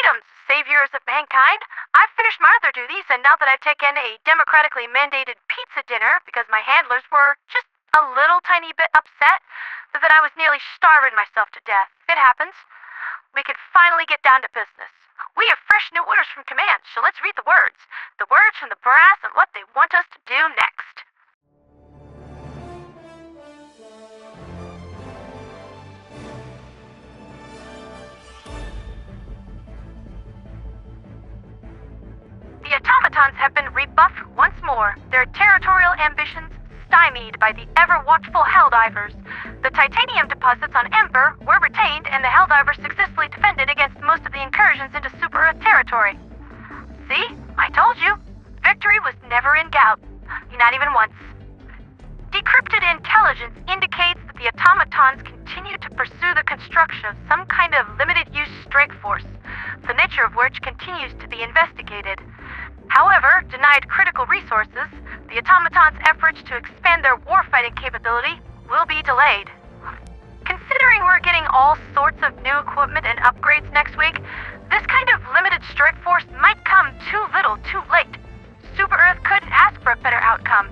Greetings, saviors of mankind. I've finished my other duties, and now that I've taken a democratically mandated pizza dinner because my handlers were just a little tiny bit upset that I was nearly starving myself to death. It happens. We could finally get down to business. We have fresh new orders from command, so let's read the words. The words from the brass and what they want us to do next. The automatons have been rebuffed once more, their territorial ambitions stymied by the ever-watchful Helldivers. The titanium deposits on Ember were retained, and the Helldivers successfully defended against most of the incursions into Super-Earth territory. See? I told you. Victory was never in doubt. Not even once. Decrypted intelligence indicates that the automatons continue to pursue the construction of some kind of limited-use strike force, the nature of which continues to be investigated. However, denied critical resources, the automatons' efforts to expand their warfighting capability will be delayed. Considering we're getting all sorts of new equipment and upgrades next week, this kind of limited strike force might come too little too late. Super-Earth couldn't ask for a better outcome,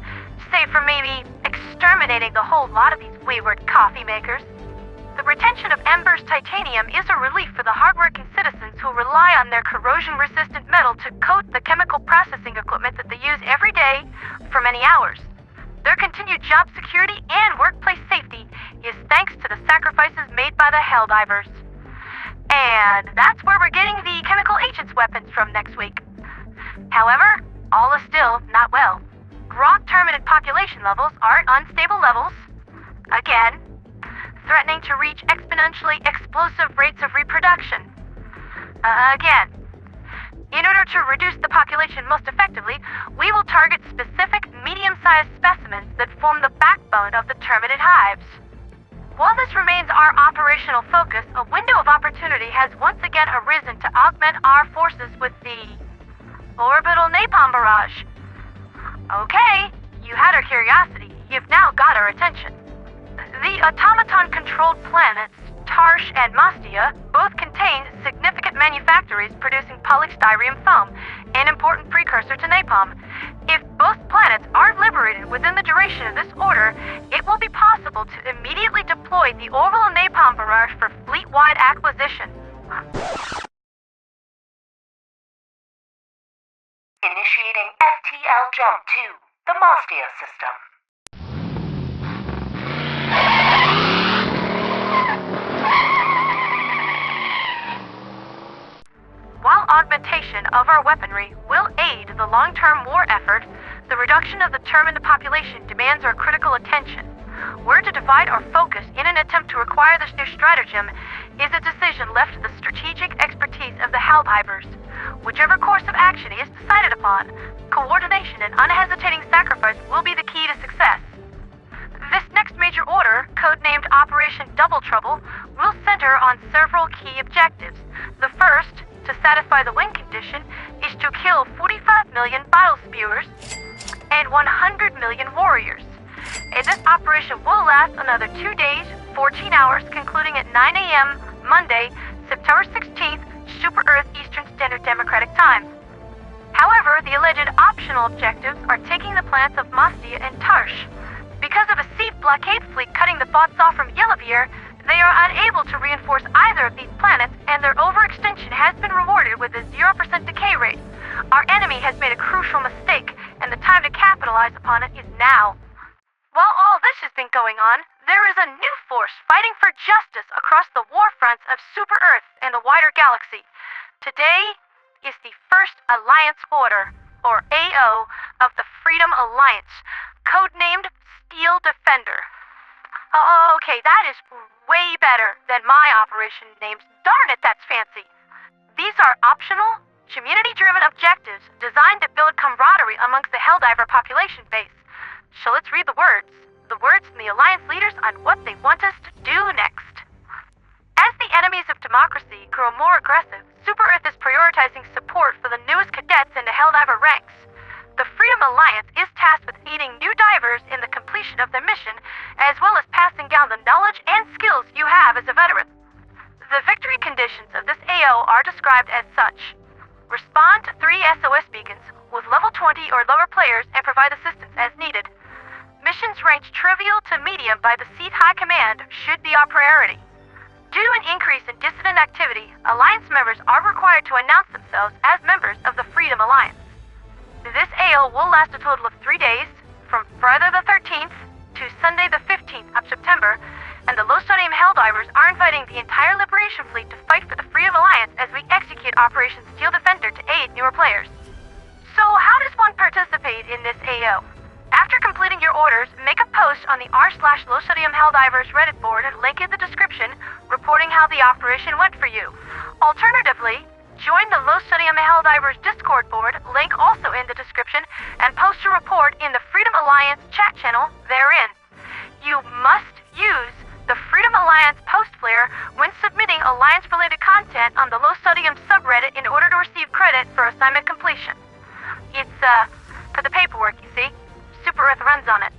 save for maybe exterminating the whole lot of these wayward coffee makers. The retention of Ember's titanium is a relief for the hardworking citizens who rely on their corrosion-resistant metal to coat the chemical processing equipment that they use every day for many hours. Their continued job security and workplace safety is thanks to the sacrifices made by the Helldivers. And that's where we're getting the chemical agents weapons from next week. However, all is still not well. Raw terminate population levels are at unstable levels, again, threatening to reach exponentially explosive rates of reproduction. Again. In order to reduce the population most effectively, we will target specific medium-sized specimens that form the backbone of the terminate hives. While this remains our operational focus, a window of opportunity has once again arisen to augment our forces with the orbital napalm barrage. Okay, you had our curiosity. You've now got our attention. The automaton-controlled planets, Tarsh and Mastia, both contain significant manufactories producing polystyrene foam, an important precursor to napalm. If both planets are liberated within the duration of this order, it will be possible to immediately deploy the orbital napalm barrage for fleet-wide acquisition. Initiating FTL jump to the Mastia system. While augmentation of our weaponry will aid the long-term war effort, the reduction of the terminate population demands our critical attention. Where to divide our focus in an attempt to acquire this new stratagem is a decision left to the strategic expertise of the Helldivers. Whichever course of action is decided upon, coordination and unhesitating sacrifice will be the key to success. This next major order, codenamed Operation Double Trouble, will center on several key objectives. The first, to satisfy the win condition, is to kill 45 million battle spewers and 100 million warriors. And this operation will last another 2 days, 14 hours, concluding at 9 a.m. Monday, September 16th, Super-Earth Eastern Standard Democratic Time. However, the alleged optional objectives are taking the planets of Mastia and Tarsh. Because of a sea blockade fleet cutting the thoughts off from Yellowbeer, they are unable to reinforce either of these planets, and their overextension has been rewarded with a 0% decay rate. Our enemy has made a crucial mistake, and the time to capitalize upon it is now. While all this has been going on, there is a new force fighting for justice across the war fronts of Super-Earth and the wider galaxy. Today is the First Alliance Order, or AO, of the Freedom Alliance, codenamed Steel Defender. Okay, that is way better than my operation names. Darn it, that's fancy. These are optional, community-driven objectives designed to build camaraderie amongst the Helldiver population base. So let's read the words from the Alliance leaders on what they want us to do next. As the enemies of democracy grow more aggressive, Super-Earth is prioritizing support for the newest cadets into Helldiver ranks. The Freedom Alliance is tasked with aiding new divers in the completion of their mission, as well as passing down the knowledge and skills you have as a veteran. The victory conditions of this AO below are described as such. Respond to 3 SOS beacons with level 20 or lower players and provide assistance as needed. Missions ranked trivial to medium by the Seat High Command should be our priority. Due to an increase in dissident activity, Alliance members are required to announce themselves as members of the Freedom Alliance. This AO will last a total of 3 days, from Friday the 13th to Sunday the 15th of September, and the Sodium HellDivers are inviting the entire Liberation Fleet to fight for the Freedom Alliance as we execute Operation Steel Defender to aid newer players. So how does one participate in this AO? After completing your orders, make a post on the r/Sodium HellDivers Reddit board, link in the description, reporting how the operation went for you. Alternatively, join the Sodium HellDivers Discord board, link also in the description, and post a report in the Freedom Alliance chat channel therein. You must use the Freedom Alliance post flare when submitting Alliance-related content on the Sodium subreddit in order to receive credit for assignment completion. It's, for the paperwork, you see. Super Earth runs on it.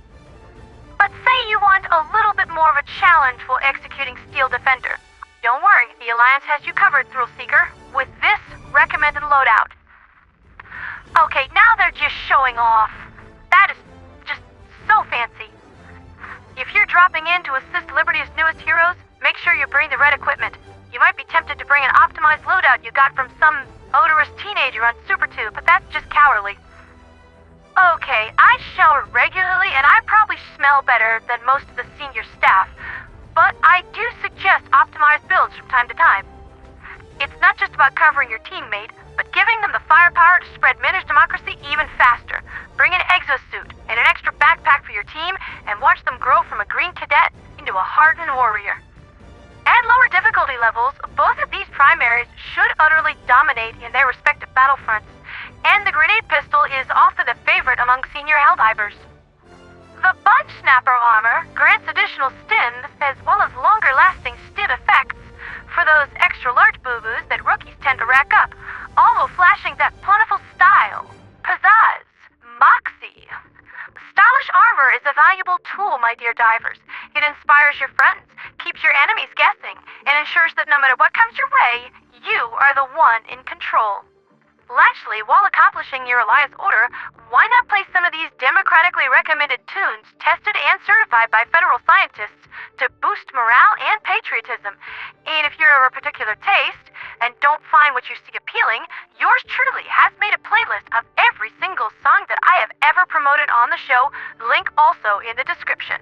But say you want a little bit more of a challenge while executing Steel Defender. Don't worry, the Alliance has you covered, Thrill Seeker, with this recommended loadout. Okay, now they're just showing off. That is just so fancy. If you're dropping in to assist Liberty's newest heroes, make sure you bring the red equipment. You might be tempted to bring an optimized loadout you got from some odorous teenager on SuperTube, but that's just cowardly. Okay, I shower regularly and I probably smell better than most of the senior staff, but I do suggest optimized builds from time to time. It's not just about covering your teammate, but giving them the firepower to spread managed democracy even faster. Bring an exosuit and an extra backpack for your team and watch them grow from a green cadet into a hardened warrior. At lower difficulty levels, both of these primaries should utterly dominate in their respective battlefronts, and the grenade pistol is often a favorite among senior Helldivers. The Bunch Snapper armor grants additional stims as well as longer-lasting stim effects for those extra-large boo-boos that rookies tend to rack up, all while flashing that plentiful style, pizzazz, moxie. Stylish armor is a valuable tool, my dear divers. It inspires your friends, keeps your enemies guessing, and ensures that no matter what comes your way, you are the one in control. Lastly, while accomplishing your Alliance order, why not play some of these democratically recommended tunes tested and certified by federal scientists to boost morale and patriotism? And if you're of a particular taste and don't find what you see appealing, yours truly has made a playlist of every single song that I have ever promoted on the show, link also in the description.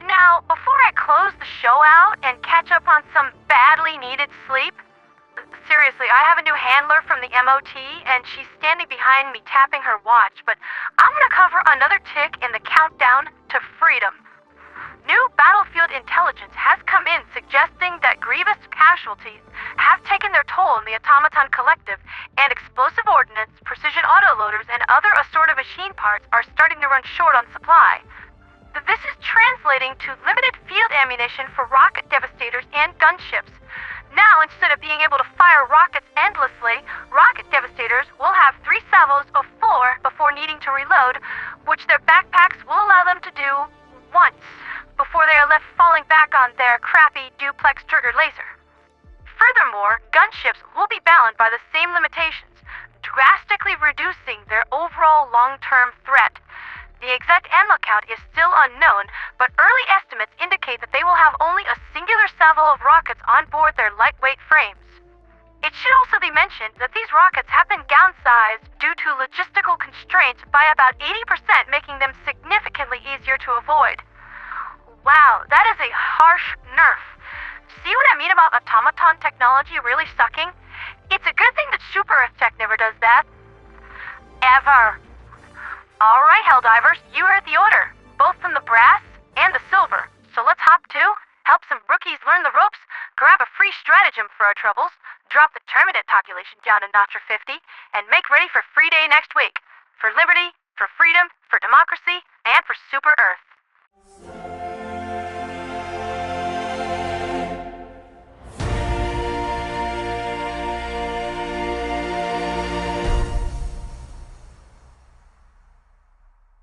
Now, before I close the show out and catch up on some badly needed sleep, seriously, I have a new handler from the MOT, and she's standing behind me tapping her watch, but I'm gonna cover another tick in the countdown to freedom. New battlefield intelligence has come in suggesting that grievous casualties have taken their toll in the Automaton Collective, and explosive ordnance, precision autoloaders, and other assorted machine parts are starting to run short on supply. This is translating to limited field ammunition for rocket devastators and gunships. Now, instead of being able to fire rockets endlessly, rocket devastators will have 3 salvos of 4 before needing to reload, which their backpacks will allow them to do once, before they are left falling back on their crappy duplex-triggered laser. Furthermore, gunships will be bound by the same limitations, drastically reducing their overall long-term threat. The exact ammo count is still unknown, but early estimates indicate that they will have only a singular salvo of rockets on board their lightweight frames. It should also be mentioned that these rockets have been downsized due to logistical constraints by about 80%, making them significantly easier to avoid. Wow, that is a harsh nerf. See what I mean about automaton technology really sucking? It's a good thing that Super Earth Tech never does that. Ever. Alright, Helldivers, you heard the order, both from the brass and the silver. So let's hop to, help some rookies learn the ropes, grab a free stratagem for our troubles, drop the Terminate population down to Notcher 50, and make ready for Free Day next week. For liberty, for freedom, for democracy, and for Super Earth.